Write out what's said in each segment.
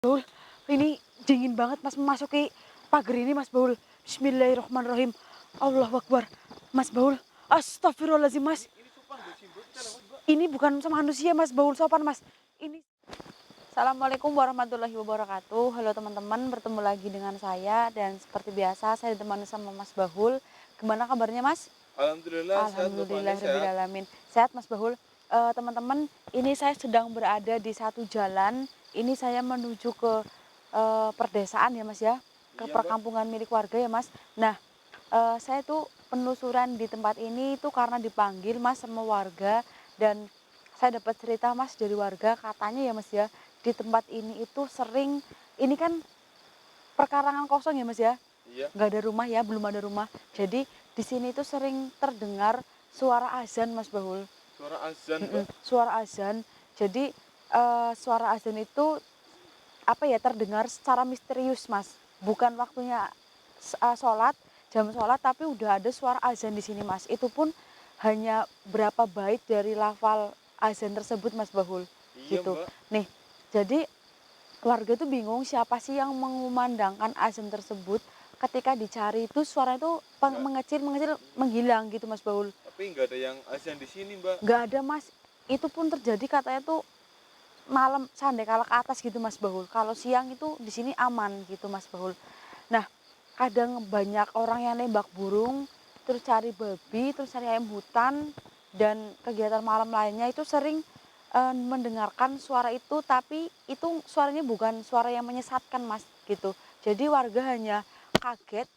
Baul, ini dingin banget Mas memasuki pagar ini Mas Baul. Bismillahirrahmanirrahim. Allahu Akbar. Mas Baul, astagfirullahaladzim Mas. Ini sopan gak sih Mbak? Kita lewat Mbak. Ini bukan sama manusia Mas Baul, sopan Mas. Ini Assalamualaikum warahmatullahi wabarakatuh. Halo teman-teman, bertemu lagi dengan saya dan seperti biasa saya ditemani sama Mas Bahul. Gimana kabarnya Mas? Alhamdulillah sehat Mbak Fani, sehat. Alhamdulillahirrahmanirrahim. Sehat Mas Bahul. Teman-teman, ini saya sedang berada di satu jalan. Ini saya menuju ke perdesaan ya Mas ya, ke Iya Mbak. perkampungan milik warga ya Mas. Nah, saya tuh penelusuran di tempat ini itu karena dipanggil Mas sama warga dan saya dapat cerita Mas dari warga katanya ya Mas ya, di tempat ini itu sering ini kan perkarangan kosong ya Mas ya, Iya. nggak ada rumah ya, belum ada rumah. Jadi di sini tuh sering terdengar suara azan Mas Bahul. Suara azan Mbak. Suara azan. Jadi suara azan itu apa ya, terdengar secara misterius Mas. Bukan waktunya sholat, jam sholat, tapi udah ada suara azan di sini Mas. Itu pun hanya berapa bait dari lafal azan tersebut Mas Bahul. Iya Gitu. Mbak. Nih, jadi warga itu bingung siapa sih yang mengumandangkan azan tersebut. Ketika dicari itu suara itu Nggak, mengecil mengecil menghilang gitu Mas Baul. tapi nggak ada yang azan di sini Mbak. Nggak ada Mas. Itu pun terjadi katanya tuh malam sandekala ke atas gitu Mas Bahul. Kalau siang itu di sini aman gitu Mas Bahul. Nah, kadang banyak orang yang nembak burung, terus cari babi, terus cari ayam hutan dan kegiatan malam lainnya itu sering mendengarkan suara itu, tapi itu suaranya bukan suara yang menyesatkan Mas gitu. Jadi warga hanya kaget,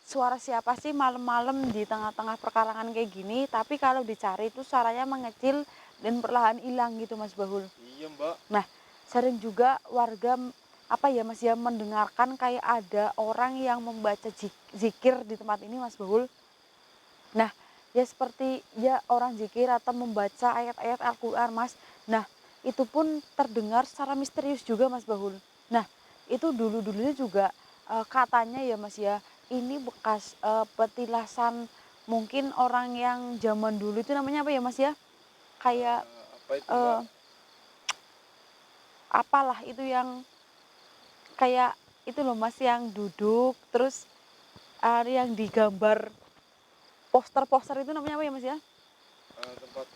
suara siapa sih malam-malam di tengah-tengah perkarangan kayak gini, tapi kalau dicari itu suaranya mengecil dan perlahan hilang gitu Mas Bahul. Iya Mbak. Nah, sering juga warga apa ya Mas ya, mendengarkan kayak ada orang yang membaca zikir di tempat ini Mas Bahul. Nah, ya seperti ya orang zikir atau membaca ayat-ayat Al-Qur'an Mas. Nah, itu pun terdengar secara misterius juga Mas Bahul. Nah, itu dulu-dulunya juga katanya ya Mas ya, ini bekas petilasan mungkin orang yang zaman dulu itu namanya apa ya Mas ya? Kayak Apa itu Mbak? eh, apalah itu yang kayak itu loh Mas yang duduk terus yang digambar poster-poster itu namanya apa ya Mas ya? Tempat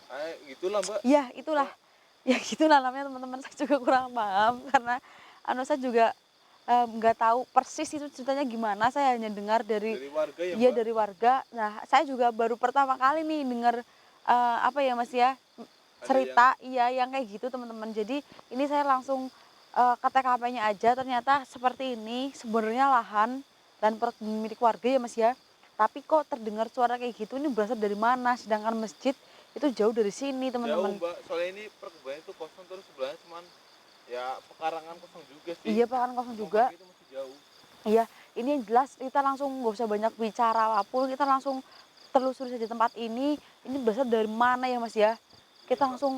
gitulah Mbak. Iya itulah. Mbak. Ya gitulah namanya teman-teman, saya juga kurang paham karena saya juga nggak tahu persis itu ceritanya gimana, saya hanya dengar dari Dari warga ya iya Mbak. dari warga. Nah, saya juga baru pertama kali nih dengar apa ya Mas ya, Ada yang cerita iya yang kayak gitu teman-teman. Jadi ini saya langsung ke TKP-nya aja, ternyata seperti ini sebenarnya lahan dan milik warga ya Mas ya. Tapi kok terdengar suara kayak gitu, ini berasal dari mana? Sedangkan masjid itu jauh dari sini jauh teman-teman. Mbak. Soalnya ini perkebunan itu kosong, terus sebelahnya cuman ya pekarangan kosong juga sih. Iya bahkan kosong Rumah juga. warga itu masih jauh. Iya, ini yang jelas kita langsung nggak usah banyak bicara apapun, kita langsung telusuri saja tempat ini. Ini berasal dari mana ya Mas ya? Iya Kita Mbak. langsung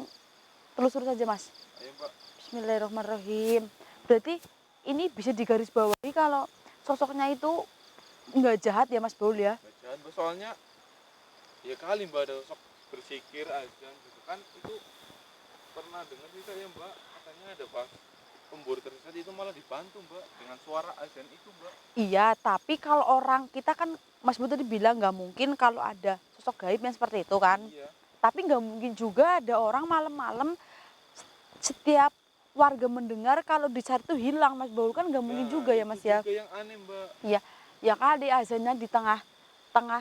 telusuri saja Mas. Ayo Mbak. Bismillahirrahmanirrahim. Berarti ini bisa digarisbawahi kalau sosoknya itu nggak jahat ya Mas Baul ya? Nggak jalan Mbak. Soalnya ya kali Mbak ada sok bersikir azan gitu kan, itu pernah dengar sih saya Mbak, katanya ada pas pemburu tersesat itu malah dibantu Mbak dengan suara azan itu Mbak. Iya, tapi kalau orang kita kan Mas Baul tadi bilang nggak mungkin kalau ada sosok gaib yang seperti itu kan. Iya. Tapi nggak mungkin juga ada orang malam-malam setiap warga mendengar kalau dicari tuh hilang Mas Baul, kan nggak mungkin Nah juga ya itu Mas ya. juga yang aneh Mbak. Iya, ya kali azannya di tengah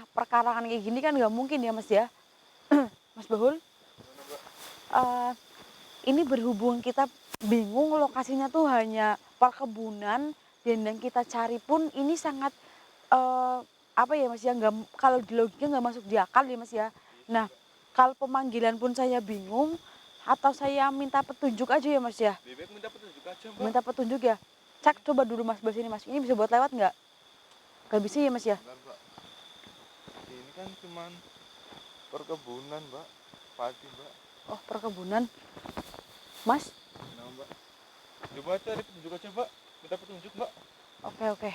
perkarangan kayak gini kan nggak mungkin ya Mas ya. Mas Bahul, Gimana Mbak? eh, ini berhubung kita bingung lokasinya tuh hanya perkebunan dan yang kita cari pun ini sangat eh, apa ya Mas ya, nggak, kalau di logika nggak masuk di akal ya Mas ya. Iya sih Nah, Mbak. kalau pemanggilan pun saya bingung atau saya minta petunjuk aja ya Mas ya. Lebih baik minta petunjuk aja Mbak. Minta petunjuk ya. Cek Iya. coba dulu Mas Bas ini Mas. Ini bisa buat lewat nggak? Gak bisa ya Mas ya. Bentar Mbak. Ini kan cuman perkebunan Mbak. Padi Mbak. Oh perkebunan. Mas. Nah Mbak. Coba cari petunjuk aja Mbak. Minta petunjuk Mbak. Oke oke.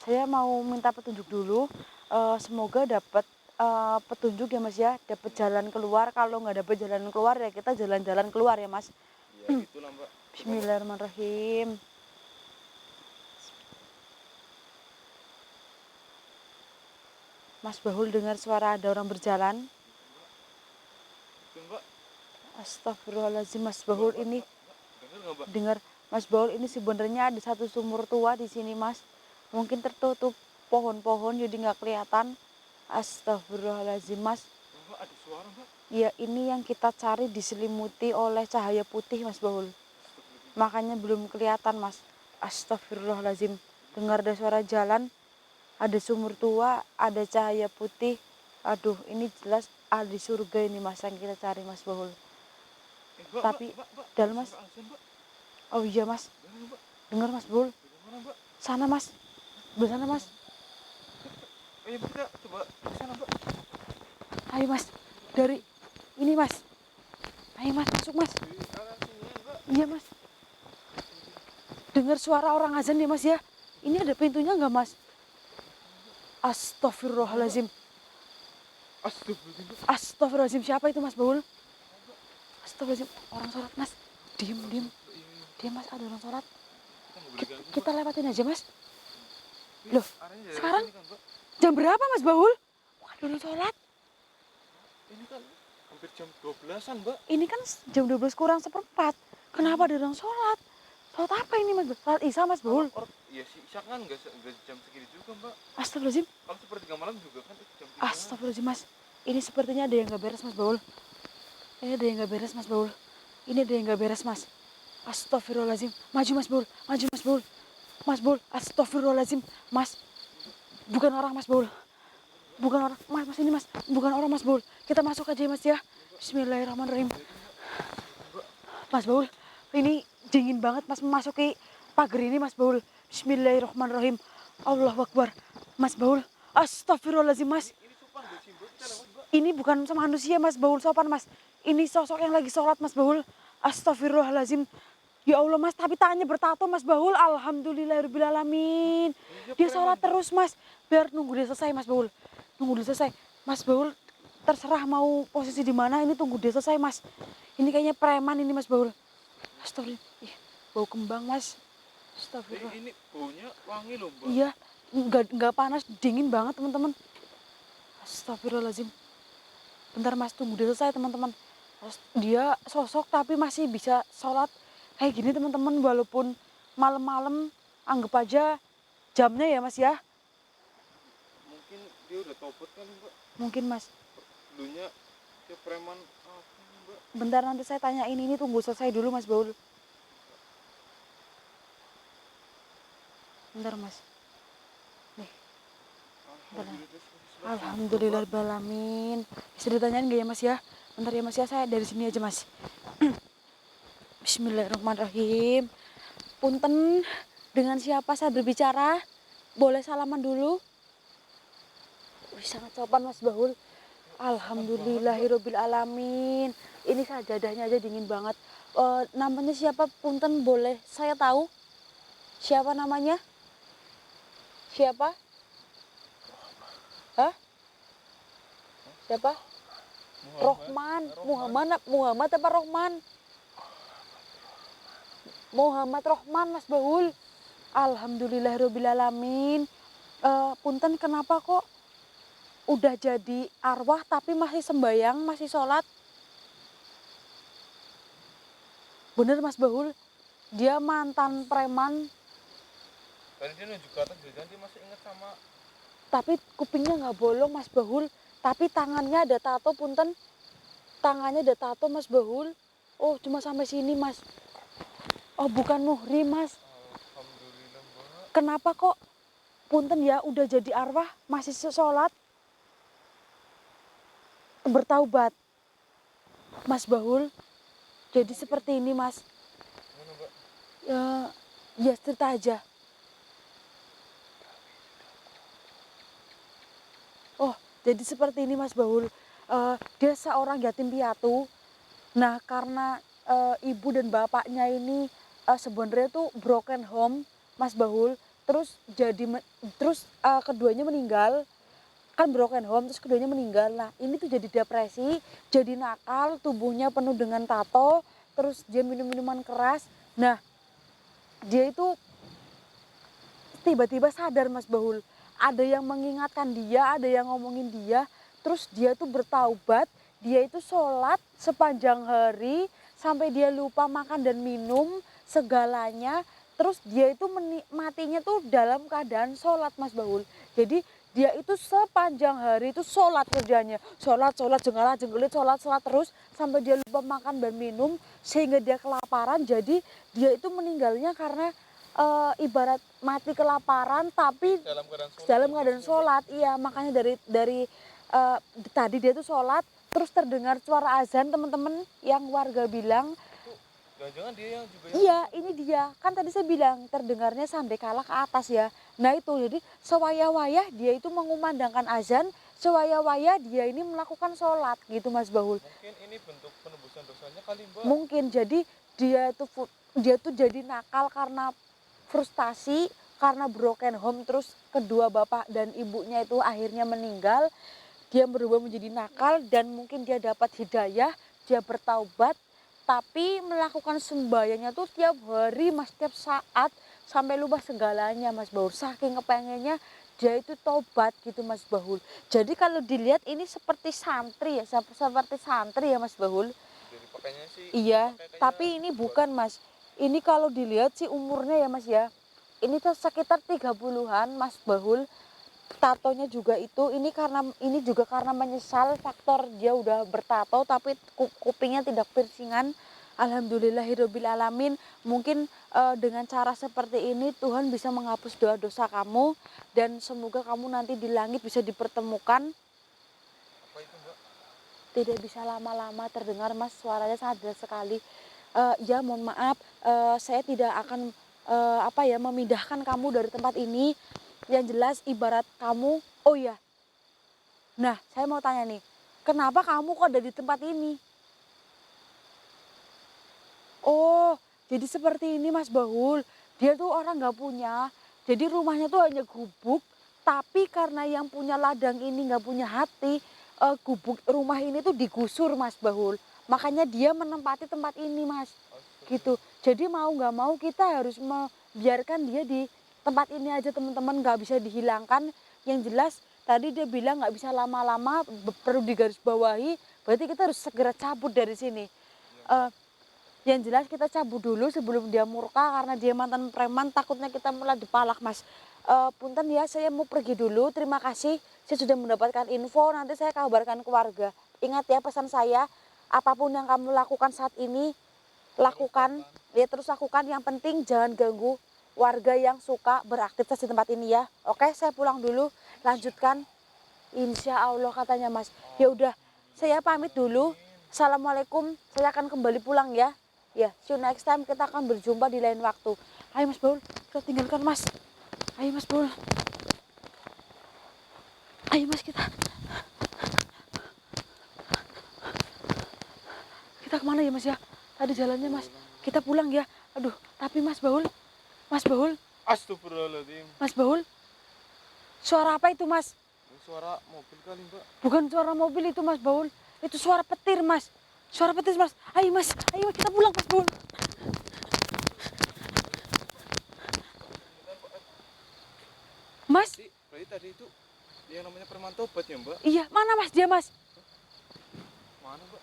Saya mau minta petunjuk dulu. Semoga dapat petunjuk ya Mas ya. Dapat jalan keluar. Kalau nggak dapat jalan keluar ya kita jalan-jalan keluar ya Mas. Iya gitulah Mbak. Coba Mbak. Bismillahirrahmanirrahim. Mas Bahul dengar suara ada orang berjalan. Itu mbak. Astagfirullahaladzim, Mas Bahul Mbak, ini dengar nggak mbak? dengar. Mas Bahul ini sebenarnya ada satu sumur tua di sini, Mas. Mungkin tertutup pohon-pohon jadi nggak kelihatan. Astagfirullahaladzim, Mas. Mbak ada suara mbak. Ya ini yang kita cari diselimuti oleh cahaya putih, Mas Bahul. Makanya belum kelihatan, Mas. Astagfirullahaladzim. Dengar ada suara jalan, ada sumur tua, ada cahaya putih. Aduh, ini jelas ada di surga ini, Mas, yang kita cari, Mas Bahul. Mbak, Tapi mbak, dalam, Mas. suara azan mbak. Oh iya, Mas. Dengar mbak. Dengar, Mas Bahul. Dari mana mbak? Sana, Mas. Di sana, Mas. Ayo kita coba ke sana mbak. Ayo, Mas. Dari ini, Mas. Ayo, Mas, masuk, Mas. Di arah sini ya mbak. Iya, Mas. Dengar suara orang azan ya, Mas ya. Ini ada pintunya nggak, Mas? Astagfirullahaladzim. Astagfirullahaladzim mbak. Astagfirullahaladzim. Siapa itu, Mas Bahul? Astagfirullahaladzim. Orang sholat, Mas. Diem, diem. Diem, Mas. Ada orang sholat. Kita nggak boleh ganggu Kita mbak. lewatin aja, Mas. Ini Loh, arahnya dari sekarang? sini kan mbak. Jam berapa, Mas Bahul? Wah, ada orang sholat. Ini kan hampir jam 12-an mbak. Ini kan jam 12 kurang seperempat. Kenapa ada orang sholat? Sholat apa ini, Mas? Sholat Isya, Mas Bahul. Iya sih, Isya kan nggak jam segini juga mbak. Astagfirullahaladzim. Kalau sepertiga malam juga kan itu jam 3. Astagfirullahaladzim, Mas. Ini sepertinya ada yang nggak beres, Mas Bahul. Ini ada yang nggak beres, Mas Bahul. Ini ada yang nggak beres, Mas. Astagfirullahaladzim. Maju, Mas Bahul. Maju, Mas Bahul. Mas Bahul. Astagfirullahaladzim. Mas. Bukan orang, Mas Bahul. Bukan orang. Mas ini, Mas. Bukan orang, Mas Bahul. Kita masuk aja, Mas ya. Bismillahirrahmanirrahim. Mas Bahul. Ini dingin banget, Mas, memasuki pagar ini, Mas Bahul. Bismillahirrahmanirrahim. Allahu Akbar. Mas Bahul. Astagfirullahaladzim, Mas. Ini sopan gak sih mbak? Kita lewat mbak. Ini bukan sama manusia, Mas Bahul, sopan, Mas. Ini sosok yang lagi sholat, Mas Bahul. Astagfirullahaladzim. Ya Allah, Mas, tapi tangannya bertato, Mas Bahul. Alhamdulillahirrahmanirrahim. Dia sholat terus, Mas. Biar nunggu dia selesai, Mas Bahul. Nunggu dia selesai. Mas Bahul, terserah mau posisi di mana, ini tunggu dia selesai, Mas. Ini kayaknya preman ini, Mas Bahul. Astagfirullah. Ih, bau kembang, Mas. Astagfirullah. Ini baunya wangi loh mbak. Iya, nggak panas, dingin banget, teman-teman. Astagfirullahaladzim. Bentar, Mas, tunggu dia selesai, teman-teman. Dia sosok tapi masih bisa sholat kayak gini, teman-teman, walaupun malam-malam. Anggap aja jamnya ya, Mas ya. Mungkin dia udah tobat kali mbak. Mungkin, Mas. Dulunya dia preman apa mbak? Bentar, nanti saya tanyain, ini tunggu selesai dulu, Mas Baul. Bentar, Mas. Nih. Alhamdulillahirrahmanirrahim. Bisa ditanyain gak ya, Mas ya? Bentar ya, Mas ya, saya dari sini aja, Mas. Bismillahirrahmanirrahim. Punten, dengan siapa saya berbicara? Boleh salaman dulu? Wih, sangat sopan, Mas Bahul. Alhamdulillahirrahmanirrahim. Ini sajadahnya aja dingin banget. Namanya siapa, punten, boleh saya tahu? Siapa namanya? Siapa? Hah? Siapa? Rohman. Muhammad apa Rohman? Muhammad Rohman, Mas Bahul. Alhamdulillahirrahmanirrahim. Punten, kenapa kok udah jadi arwah tapi masih sembayang, masih sholat? Bener, Mas Bahul, dia mantan preman. Tadi dia nunjuk ke atas, jadi dia masih ingat sama. Tapi kupingnya nggak bolong, Mas Bahul. Tapi tangannya ada tato, punten. Tangannya ada tato, Mas Bahul. Oh, cuma sampai sini, Mas. Oh, bukan muhrim, Mas. Alhamdulillah mbak. Kenapa kok punten ya udah jadi arwah masih sholat? Bertaubat, Mas Bahul. Jadi seperti ini, Mas. Mana mbak? Ya cerita aja. Oh, jadi seperti ini, Mas Bahul. Dia seorang yatim piatu. Nah, karena ibu dan bapaknya ini sebenarnya tuh broken home, Mas Bahul. Terus keduanya meninggal. Kan broken home, terus keduanya meninggal. Nah, ini tuh jadi depresi, jadi nakal, tubuhnya penuh dengan tato, terus dia minum-minuman keras. Nah, dia itu tiba-tiba sadar, Mas Bahul. ada yang mengingatkan dia, ada yang ngomongin dia, terus dia tuh bertaubat, dia itu sholat sepanjang hari sampai dia lupa makan dan minum segalanya, terus dia itu matinya tuh dalam keadaan sholat Mas Baul. Jadi dia itu sepanjang hari itu sholat kerjanya, sholat jenggalah jenggelit, sholat terus sampai dia lupa makan dan minum sehingga dia kelaparan. Jadi dia itu meninggalnya karena ibarat mati kelaparan tapi dalam keadaan sholat. Iya, makanya dari tadi dia tuh sholat terus terdengar suara azan, teman-teman, yang warga bilang. Jangan-jangan dia yang juga Iya, ini dia. Kan tadi saya bilang terdengarnya sampai kalah ke atas ya. Nah itu, jadi sewaya-wayah dia itu mengumandangkan azan, sewaya-wayah dia ini melakukan sholat gitu Mas Bahul. Mungkin ini bentuk penebusan dosanya kali Mbak. Mungkin jadi dia tuh jadi nakal karena frustasi, karena broken home, terus kedua bapak dan ibunya itu akhirnya meninggal. Dia berubah menjadi nakal dan mungkin dia dapat hidayah, dia bertaubat, tapi melakukan sembahyangnya tuh tiap hari Mas, tiap saat sampai lupa segalanya Mas Bahul. Saking kepengennya dia itu tobat gitu Mas Bahul. Jadi kalau dilihat ini seperti santri ya, seperti santri ya Mas Bahul. Jadi pakainya sih. Iya, Pakai tapi kayak ini bukan Mas. Ini kalau dilihat sih umurnya ya Mas ya. Ini tuh sekitar 30-an Mas Bahul. Tatonya juga itu, ini juga karena menyesal faktor dia udah bertato tapi kupingnya tidak piercingan. Alhamdulillahirabbil alamin. Mungkin dengan cara seperti ini Tuhan bisa menghapus dosa-dosa kamu dan semoga kamu nanti di langit bisa dipertemukan. apa itu Mbak? Tidak bisa lama-lama terdengar Mas, suaranya sangat jelas sekali. Ya mohon maaf, saya tidak akan memindahkan kamu dari tempat ini. Yang jelas ibarat kamu, oh ya, nah saya mau tanya nih, kenapa kamu kok ada di tempat ini? Oh, jadi seperti ini Mas Bahul, dia tuh orang gak punya, jadi rumahnya tuh hanya gubuk, tapi karena yang punya ladang ini gak punya hati, gubuk rumah ini tuh digusur Mas Bahul, makanya dia menempati tempat ini Mas, gitu. Jadi mau gak mau kita harus membiarkan dia di tempat ini aja teman-teman, gak bisa dihilangkan. Yang jelas tadi dia bilang gak bisa lama-lama, perlu digarisbawahi, berarti kita harus segera cabut dari sini. Yang jelas kita cabut dulu sebelum dia murka, karena dia mantan preman, takutnya kita malah dipalak Mas. Punten ya, saya mau pergi dulu, terima kasih saya sudah mendapatkan info, nanti saya kabarkan ke warga. Ingat ya pesan saya, apapun yang kamu lakukan saat ini, lakukan, ya terus lakukan, yang penting jangan ganggu warga yang suka beraktivitas di tempat ini ya. Oke, saya pulang dulu, lanjutkan. Insya Allah katanya Mas. Ya udah, saya pamit dulu. Assalamualaikum, saya akan kembali pulang ya. Ya, see you next time, kita akan berjumpa di lain waktu. Ayo Mas Baul, kita tinggalkan Mas. Ayo Mas Baul. Ayo Mas, kita kemana ya Mas ya? Tadi jalannya Mas, kita pulang ya. Aduh, tapi Mas Baul, Astagfirullahaladzim. Mas Baul, suara apa itu Mas? Ini suara mobil kali Mbak. Bukan suara mobil itu Mas Baul, itu suara petir Mas. Suara petir Mas. Ayo Mas, ayo kita pulang Mas Baul. Mas, Berarti tadi itu yang namanya preman tobat ya Mbak? iya, mana Mas dia Mas? Mana Mbak?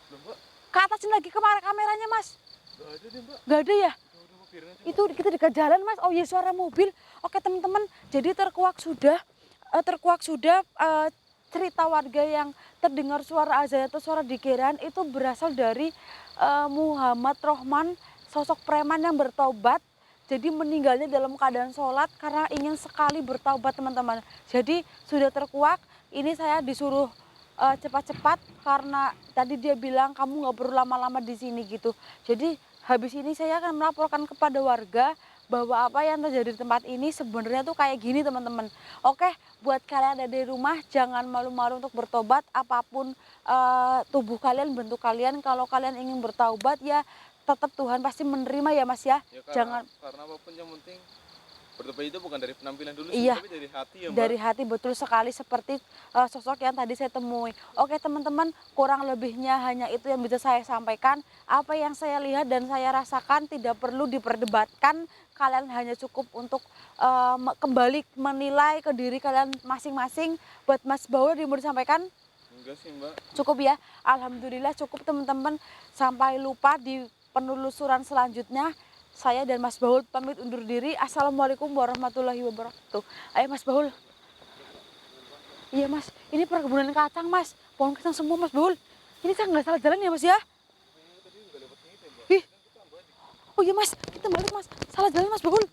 Belum Mbak? Ke atasin lagi ke kameranya Mas. Gak ada deh Mbak. Gak ada ya? Udah Mbak, biarin aja, Mbak. Itu kita dekat jalan Mas. Oh iya, suara mobil. Oke teman-teman, jadi terkuak sudah cerita warga yang terdengar suara azan atau suara dikiran itu berasal dari Muhammad Rohman, sosok preman yang bertobat. Jadi meninggalnya dalam keadaan sholat karena ingin sekali bertaubat teman-teman. Jadi sudah terkuak, ini saya disuruh cepat-cepat karena tadi dia bilang kamu nggak perlu lama-lama di sini gitu. Jadi habis ini saya akan melaporkan kepada warga bahwa apa yang terjadi di tempat ini sebenarnya tuh kayak gini teman-teman. Oke, buat kalian ada di rumah jangan malu-malu untuk bertobat, apapun tubuh kalian, bentuk kalian, kalau kalian ingin bertaubat ya tetap Tuhan pasti menerima ya Mas ya. Ya Jangan, karena apapun yang penting bertobat itu bukan dari penampilan dulu sih, Iya. tapi dari hati ya mbak. Dari hati, betul sekali, seperti sosok yang tadi saya temui. Oke teman-teman, kurang lebihnya hanya itu yang bisa saya sampaikan. Apa yang saya lihat dan saya rasakan tidak perlu diperdebatkan. Kalian hanya cukup untuk kembali menilai ke diri kalian masing-masing. Buat Mas Baul yang mau disampaikan? Enggak sih mbak. Cukup ya, alhamdulillah cukup teman-teman. Sampai lupa di penelusuran selanjutnya. Saya dan Mas Baul pamit undur diri. Assalamualaikum warahmatullahi wabarakatuh. Ayo Mas Baul. Iya Mas, ini perkebunan kacang Mas. Pohon kacang semua Mas Baul. Ini saya nggak salah jalan ya Mas ya? Tadi juga lewat sini teh mbak. Ih, Kan kita mbak di oh iya Mas, kita balik Mas. Salah jalan Mas Baul.